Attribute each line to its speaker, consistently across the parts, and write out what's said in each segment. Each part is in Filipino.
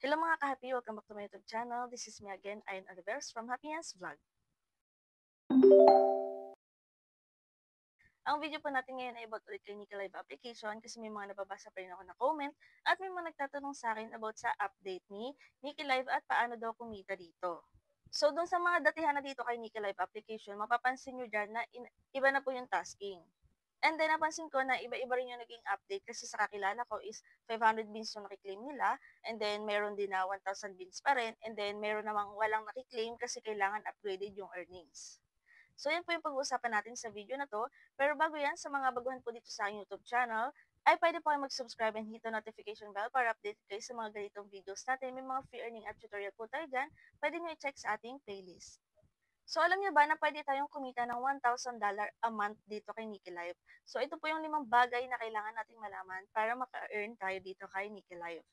Speaker 1: Hello mga ka-happy! Welcome back to my YouTube channel. This is me again, Ayan Olivers from Happiness Vlog. Ang video po natin ngayon ay about ulit kay Nika Live application kasi may mga nababasa pa rin ako na comment at may mga nagtatanong sa akin about sa update ni Nika Live at paano daw kumita dito. So, dun sa mga datihan na dito kay Nika Live application, mapapansin nyo dyan na iba na po yung tasking. And then, napansin ko na iba-iba rin yung naging update kasi sa kakilala ko is 500 beans yung nakiklaim nila. And then, meron din na 1,000 beans pa rin. And then, meron namang walang nakiklaim kasi kailangan upgraded yung earnings. So, yan po yung pag-uusapan natin sa video na to. Pero bago yan, sa mga baguhan po dito sa YouTube channel, ay pwede po kayo mag-subscribe and hit the notification bell para update kayo sa mga ganitong videos natin. May mga free earning at tutorial po tayo dyan. Pwede nyo i-check sa ating playlist. So, alam niyo ba na pwede tayong kumita ng $1,000 a month dito kay Nikki Live? So, ito po yung 5 bagay na kailangan nating malaman para maka-earn tayo dito kay Nikki Live.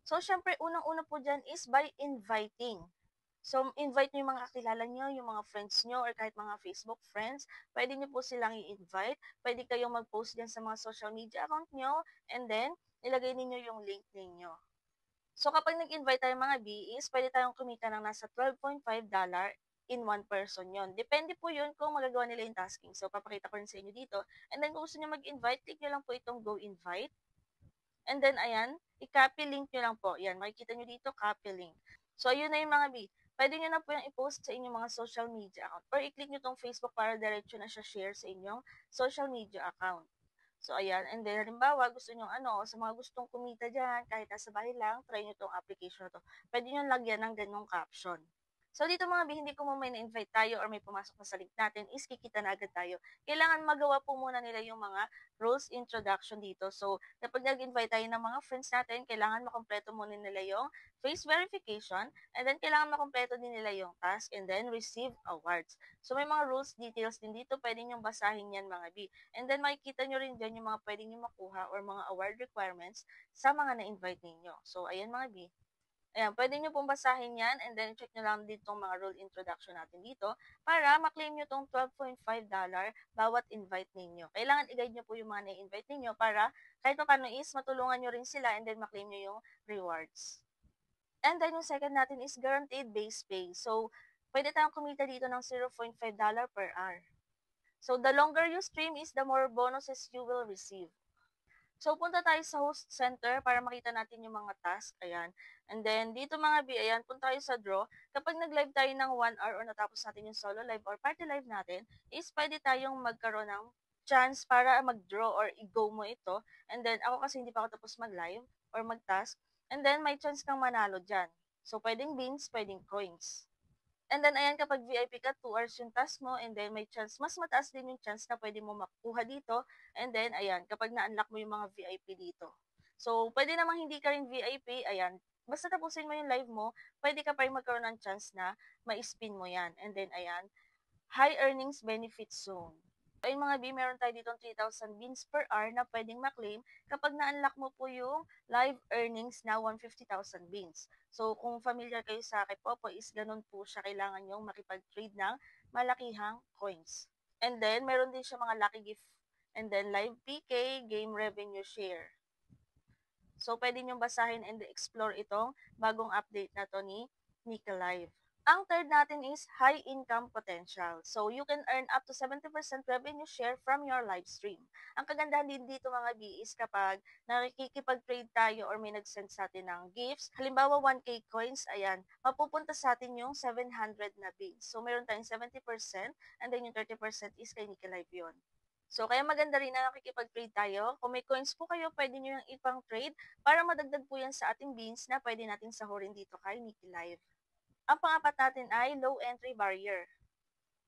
Speaker 1: So, syempre, unang-una po dyan is by inviting. So, invite nyo yung mga kakilala nyo, yung mga friends nyo, or kahit mga Facebook friends. Pwede nyo po silang i-invite. Pwede kayong mag-post dyan sa mga social media account nyo. And then, ilagay ninyo yung link ninyo. So, kapag nag-invite tayo mga B, is pwede tayong kumita ng nasa $12.5 in one person yon. Depende po yun kung magagawa nila yung tasking. So, papakita ko rin sa inyo dito. And then, kung gusto nyo mag-invite, click nyo lang po itong go invite. And then, ayan, i-copy link nyo lang po. Yan, makikita nyo dito, copy link. So, yun na yung mga B. Pwede nyo na po yung i-post sa inyong mga social media account. Or i-click nyo tong Facebook para diretso na siya share sa inyong social media account. So, ayan. And then, halimbawa, gusto nyo sa mga gustong kumita dyan, kahit nasa bahay lang, try nyo tong application na to. Pwede nyo lagyan ng ganong caption. So, dito mga hindi ko may na-invite tayo or may pumasok na sa link natin is kikita na agad tayo. Kailangan magawa po muna nila yung mga rules introduction dito. So, kapag nag-invite tayo ng mga friends natin, kailangan makompleto muna nila yung face verification and then kailangan makompleto din nila yung task and then receive awards. So, may mga rules details din dito. Pwede nyo basahin yan mga B. And then, makikita nyo rin dyan yung mga pwede nyo makuha or mga award requirements sa mga na-invite ninyo. So, ayan mga B. Ayan, pwede nyo pong basahin yan and then check nyo lang din itong mga rule introduction natin dito para maklaim nyo itong $12.5 bawat invite ninyo. Kailangan i-guide nyo po yung mga na-invite ninyo para kahit pa paano is matulungan nyo rin sila and then maklaim nyo yung rewards. And then yung second natin is guaranteed base pay. So, pwede tayong kumita dito ng $0.5 per hour. So, the longer you stream is the more bonuses you will receive. So, punta tayo sa host center para makita natin yung mga task. Ayan. And then, dito mga B, ayan, punta tayo sa draw. Kapag nag-live tayo ng 1 hour or natapos natin yung solo live or party live natin, is pwede tayong magkaroon ng chance para mag-draw or i-go mo ito. And then, ako kasi hindi pa ako tapos mag-live or mag-task. And then, may chance kang manalo dyan. So, pwedeng beans, pwedeng coins. And then, ayan, kapag VIP ka, 2 hours yung task mo, and then may chance, mas mataas din yung chance na pwede mo makuha dito. And then, ayan, kapag na-unlock mo yung mga VIP dito. So, pwede namang hindi ka rin VIP, ayan, basta tapusin mo yung live mo, pwede ka pa rin magkaroon ng chance na ma-spin mo yan. And then, ayan, high earnings benefit zone. Ayun mga B, meron tayo dito 3,000 beans per hour na pwedeng maklaim kapag na-unlock mo po yung live earnings na 150,000 beans. So, kung familiar kayo sa Kipopo is ganun po siya, kailangan nyong makipag-trade ng malakihang coins. And then, meron din siya mga lucky gift. And then, live PK, game revenue share. So, pwede nyong basahin and explore itong bagong update na to ni Nika Live. Ang third natin is high income potential. So, you can earn up to 70% revenue share from your live stream. Ang kagandahan din dito mga B is kapag nakikipag-trade tayo or may nag-send sa atin ng gifts, halimbawa 1K coins, ayan, mapupunta sa atin yung 700 na beans. So, meron tayong 70% and then yung 30% is kay Nika Live yun. So, kaya maganda rin na nakikipag-trade tayo. Kung may coins po kayo, pwede nyo yung ipang trade para madagdag po yan sa ating beans na pwede natin sahurin dito kay Nikki Live. Ang pangapat natin ay low entry barrier.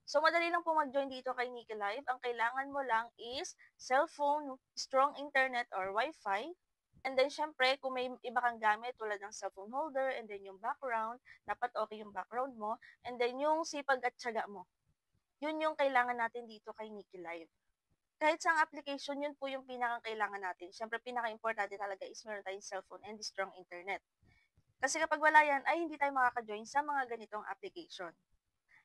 Speaker 1: So, madali lang po mag-join dito kay Nikki Live. Ang kailangan mo lang is cellphone, strong internet or Wi-Fi. And then, syempre, kung may iba kang gamit tulad ng cellphone holder and then yung background, dapat okay yung background mo. And then, yung sipag at tiyaga mo. Yun yung kailangan natin dito kay Nikki Live. Kahit sa application, yun po yung pinakakailangan natin. Syempre, pinaka-importante talaga is meron tayong cellphone and strong internet. Kasi kapag wala yan, ay hindi tayo makaka-join sa mga ganitong application.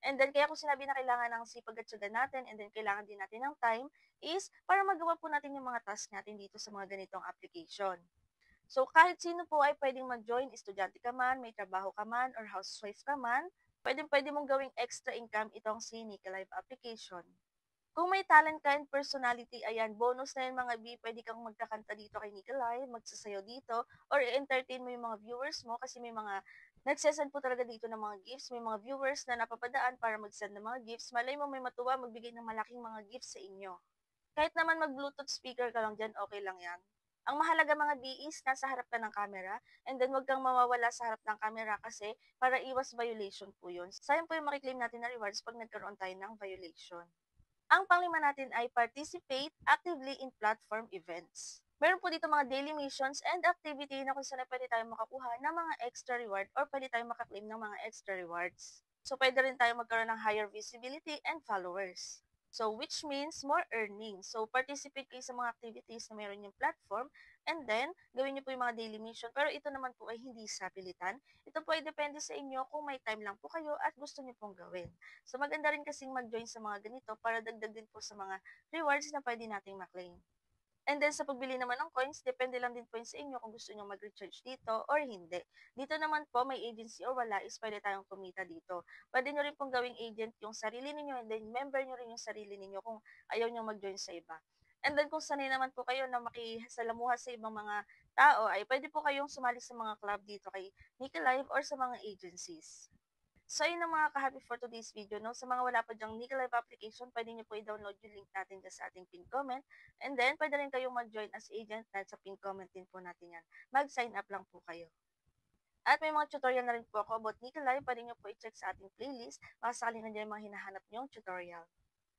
Speaker 1: And then, kaya kung sinabi na kailangan ng sipag at syaga natin, and then kailangan din natin ng time, is para magawa po natin yung mga task natin dito sa mga ganitong application. So kahit sino po ay pwedeng mag-join, estudyante ka man, may trabaho ka man, or housewife ka man, pwedeng-pwede mong gawing extra income itong si Nika Live application. Kung may talent ka and personality, ayan, bonus na yun mga B, pwede kang magkakanta dito kay Nika Live, magsasayaw dito, or i-entertain mo yung mga viewers mo kasi may mga nagsesend po talaga dito ng mga gifts, may mga viewers na napapadaan para mag-send ng mga gifts, malay mo may matuwa magbigay ng malaking mga gifts sa inyo. Kahit naman mag-Bluetooth speaker ka lang dyan, okay lang yan. Ang mahalaga mga B is nasa harap ka ng camera and then wag kang mawawala sa harap ng camera kasi para iwas violation po yun. Sayang po yung makiklaim natin na rewards pag nagkaroon tayo ng violation. Ang panglima natin ay participate actively in platform events. Meron po dito mga daily missions and activity na kung saan pwede tayong makakuha ng mga extra reward or pwede tayong makaklaim ng mga extra rewards. So, pwede rin tayo magkaroon ng higher visibility and followers. So, which means more earnings. So, participate kayo sa mga activities na meron yung platform and then, gawin niyo po yung mga daily mission. Pero ito naman po ay hindi sa pilitan. Ito po ay depende sa inyo kung may time lang po kayo at gusto niyo pong gawin. So, maganda rin kasing mag-join sa mga ganito para dagdag din po sa mga rewards na pwede nating maklaim. And then sa pagbili naman ng coins, depende lang din po yun sa inyo kung gusto nyo mag-recharge dito or hindi. Dito naman po, may agency or wala is pwede tayong kumita dito. Pwede nyo rin pong gawing agent yung sarili ninyo and then member nyo rin yung sarili ninyo kung ayaw nyo mag-join sa iba. And then kung sanay naman po kayo na makisalamuha sa ibang mga tao, ay pwede po kayong sumali sa mga club dito kay Nika Live or sa mga agencies. So, yun ang mga ka-happy for today's video, no? Sa mga wala pa dyang Nika Live application, pwede nyo po i-download yung link natin dyan sa ating pin comment. And then, pwede rin kayong mag-join as agent dahil sa pin comment din po natin yan. Mag-sign up lang po kayo. At may mga tutorial na rin po ako about Nika Live. Pwede nyo po i-check sa ating playlist. Baka sakali na dyan mga hinahanap nyong tutorial.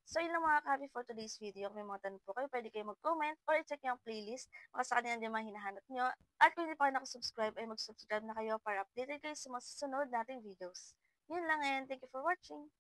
Speaker 1: So, yun lang mga ka-happy for today's video. Kung may mga tanong po kayo, pwede kayo mag-comment or i-check nyo ang playlist. Baka sakali na dyan mga hinahanap nyo. At kung hindi pa kayo nakasubscribe, ay mag-subscribe na kayo para updated kayo sa mga susunod nating videos. Yun lang and thank you for watching.